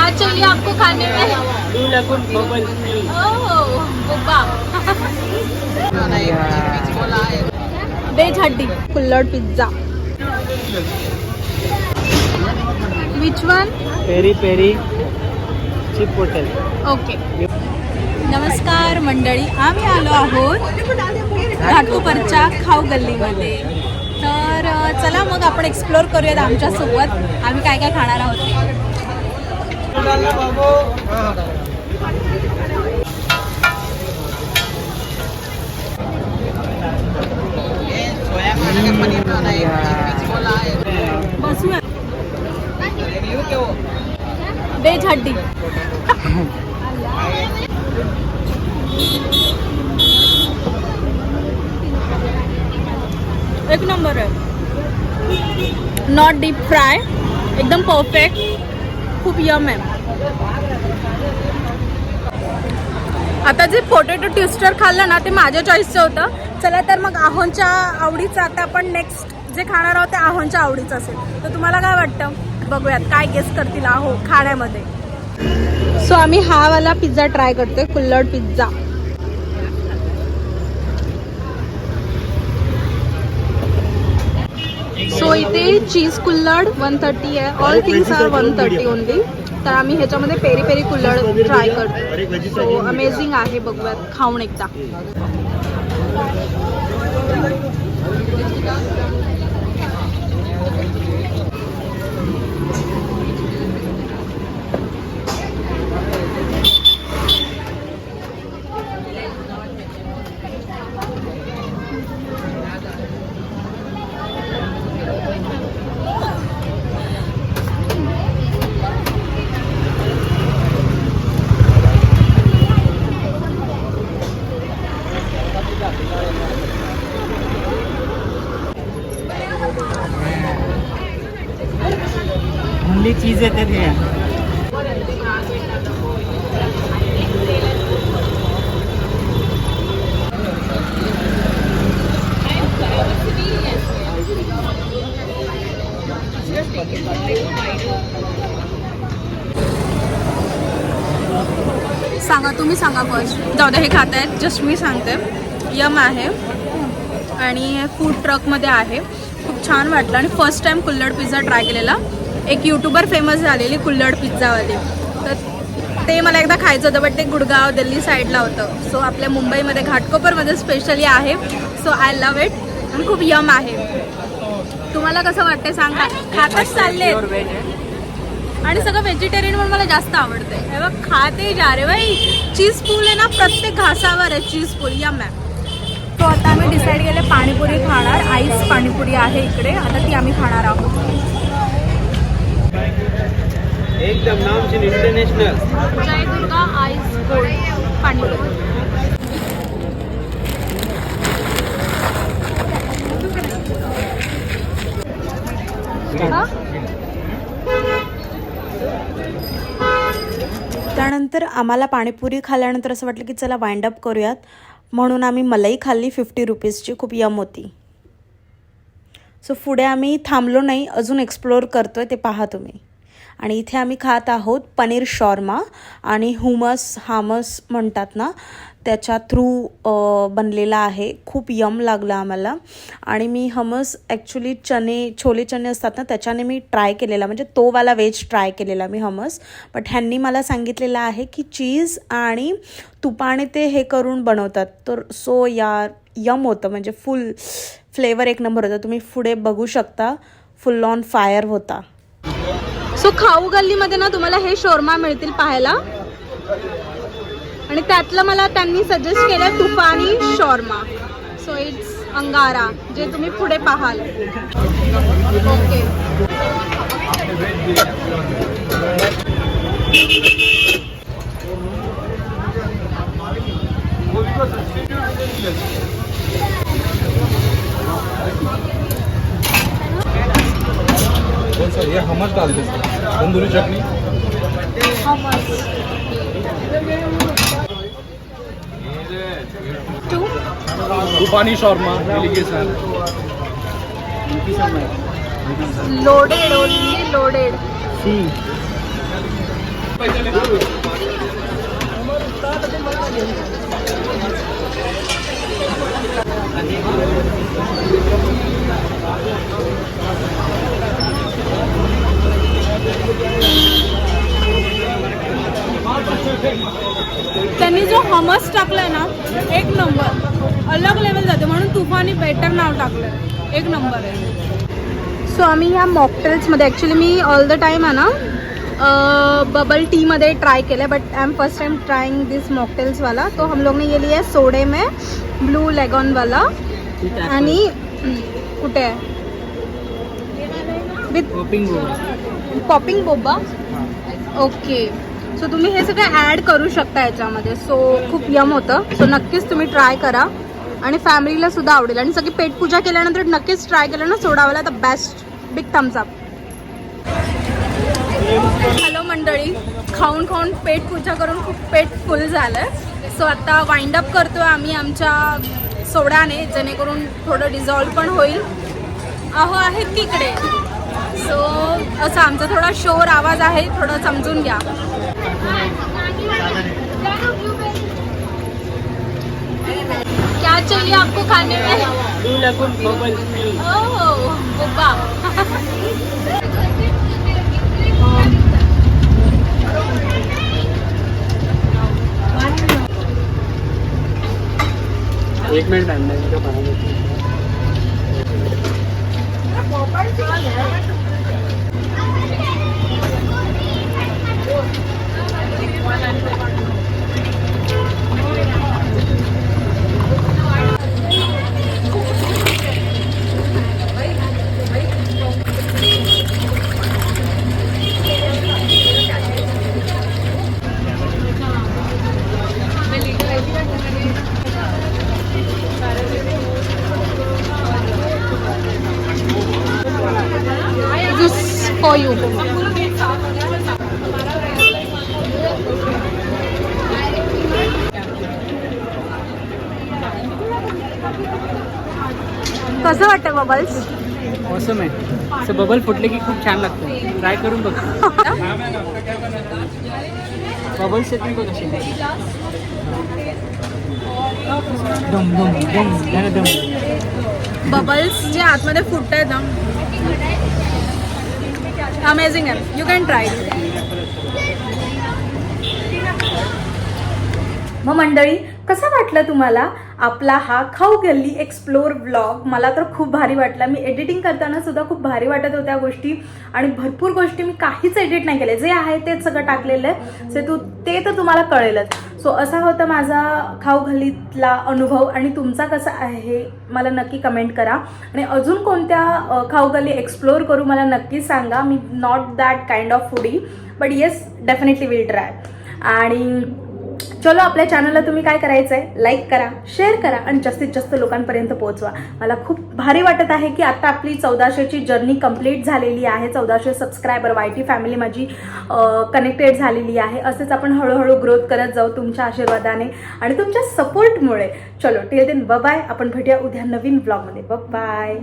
क्या चाहिए आपको खाने में? वेज हड्डी kulhad pizza. Which one? Peri peri chipotle. Okay. नमस्कार मंडळी, आम्ही आलो आहोत घाटकोपरच्या खाऊ गल्लीमध्ये. तर चला मग आपण एक्सप्लोर करूयात आमच्यासोबत आम्ही काय काय खाणार आहोत. बसूया. वेज हड्डी. एक नंबर आहे. नॉट डीप फ्राय, एकदम परफेक्ट, खूप यम आहे. आता जे पोटॅटो ट्विस्टर खाल्लं ना ते माझ्या चॉईसचं होतं. चला तर मग आहोंच्या आवडीचं आता आपण नेक्स्ट जे खाणार आहोत ते आहोंच्या आवडीचं असेल. तर तुम्हाला काय वाटतं बघूयात काय गेस करतील आहो खाण्यामध्ये. सो आम्ही हा वाला पिझ्झा ट्राय करतोय, कुल्हड़ पिझ्झा. सो इथे चीज कुल्हड़ 130 आहे. All things are 130 only. तर आम्ही ह्याच्यामध्ये पेरी पेरी कुल्हड़ ट्राय करतो. सो अमेझिंग आहे, बघूयात खाऊन एकदा. चीज येते ते. सांगा, तुम्ही सांगा फर्स्ट. जाऊ दे, हे खात आहेत, जस्ट मी सांगते. यम आहे आणि फूड ट्रकमध्ये आहे. खूप छान वाटलं आणि फर्स्ट टाइम कुल्हड़ पिझ्झा ट्राय केलेला. एक यूट्यूबर फेमस झालेली कुल्हड़ पिझ्झावाली, तर ते मला एकदा खायचं होतं, बट ते गुडगाव दिल्ली साईडला होतं. सो आपल्या मुंबईमध्ये घाटकोपरमध्ये स्पेशली आहे. सो आय लव्ह इट आणि खूप यम आहे. तुम्हाला कसं वाटतंय सांगा. खातच चालले आणि सगळं व्हेजिटेरियन म्हणून मला जास्त आवडते. हे बघ, खाते जा रे बाई. चीज पूल आहे ना, प्रत्येक घासावर आहे चीज पूल. यम आहे. तो आता आम्ही डिसाईड केले पाणीपुरी खाणार. आईस पाणीपुरी आहे इकडे, आता ती आम्ही खाणार आहोत. एकदम नामचीन इंटरनॅशनल जय दुर्गा आईस गोल्ड पाणीपुरी. त्यानंतर आम्हाला पाणीपुरी खाल्ल्यानंतर असं वाटलं की चला वाइंड अप करूयात, म्हणून आम्ही मलाई खाल्ली 50 रुपीजची. खूप यम होती. सो पुढे आम्ही थांबलो नाही, अजून एक्सप्लोर करतोय, ते पहा तुम्ही. आणि इथे आम्ही खात आहोत पनीर शॉर्मा आणि हामस म्हणतात ना, त्याच्या थ्रू बनलेला आहे. खूप यम लागला आम्हाला. आणि मी हमस ॲक्च्युली छोले चणे असतात ना, त्याच्याने मी ट्राय केलेला, म्हणजे तो वाला व्हेज ट्राय केलेला मी हमस. बट ह्यांनी मला सांगितलेलं आहे की चीज आणि तुपाने ते हे करून बनवतात. तर सो यार यम होतं, म्हणजे फुल फ्लेवर एक नंबर होता. तुम्ही पुढे बघू शकता, फुल ऑन फायर होता. सो खाऊ गल्लीमध्ये ना तुम्हाला हे शोरमा मिळतील पाहायला. आणि त्यातलं मला त्यांनी सजेस्ट केलं तुफानी शॉर्मा. सो इट्स अंगारा, जे तुम्ही पुढे पाहाल. ओके. ये हमस डाल दे, तंदूरी चटनी. तूफानी shawarma delegation. Loaded, only loaded. त्यांनी जो हमस टाकलाय ना एक नंबर, अलग लेवल जाते, म्हणून तुफानी बेटर नाव टाकलंय, एक नंबर आहे. सो आम्ही ह्या मॉकटेल्समध्ये ॲक्च्युली मी ऑल द टाईम आहे ना बबल टी मध्ये ट्राय केलं, but I am first time trying this mocktails वाला. तो हम लोग ने ये लिया है सोडे में ब्लू लेगॉन वाला. आणि कुठे आहे with popping Boba. Okay, so तुम्ही हे सगळं ॲड करू शकता याच्यामध्ये. सो खूप यम होतं. सो नक्कीच तुम्ही ट्राय करा आणि फॅमिलीला सुद्धा आवडेल. आणि सगळी पेटपूजा केल्यानंतर नक्कीच ट्राय केलं ना सोडावाला तर best. Big thumbs up. Hello मंडळी, खाऊन खाऊन पेट पूजा करून खूप पेट फुल झालं. सो आता वाइंड अप करतो आहे आम्ही आमच्या सोड्याने, जेणेकरून थोडं डिझॉल्व पण होईल. अहो आहेत तिकडे. सो असं आमचा थोडा शोर आवाज आहे, थोडं समजून घ्या. क्या चाहिए आपको खाने में? ओह बुब्बा. एक मिनट अंदर for you. कसं वाटतं बबल्स? मौसम आहे असं बबल फुटले की खूप छान लागतं. ट्राय करून बघ. बबल्स येतील बघ असे. दम दम दम दम. बबल्स जे आतमध्ये फुटत आहेत ना, अमेझिंग आहे. You can try. मग मंडळी, कसं वाटलं तुम्हाला आपला हा खाऊ गल्ली एक्सप्लोर व्लॉग? मला तर खूप भारी वाटला. मी एडिटिंग करताना सुद्धा खूप भारी वाटत होत्या गोष्टी, आणि भरपूर गोष्टी मी काहीच एडिट नाही केले, जे आहे तेच सगळं टाकलेलं आहे. ते तर तुम्हाला कळेलच. सो असा होता माझा खाऊ गल्लीतला अनुभव, आणि तुमचा कसा आहे मला नक्की कमेंट करा. आणि अजून कोणत्या खाऊ गल्ली एक्सप्लोर करू मला नक्की सांगा. Me not that kind of foodie, but yes definitely will try. आणि चलो, आपल्या चॅनलला तुम्ही काय करायचं आहे, लाईक करा, शेअर करा आणि जास्तीत जास्त लोकांपर्यंत पोहोचवा. मला खूप भारी वाटत आहे की आता आपली 1400ची जर्नी कंप्लीट झालेली आहे. 1400 सबस्क्रायबर, YT फॅमिली माझी कनेक्टेड झालेली आहे. असेच आपण हळूहळू ग्रोथ करत जाऊ तुमच्या आशीर्वादाने आणि तुमच्या सपोर्टमुळे. चलो, टिल देन बाय. आपण भेटूया उद्या नवीन ब्लॉगमध्ये. बाय.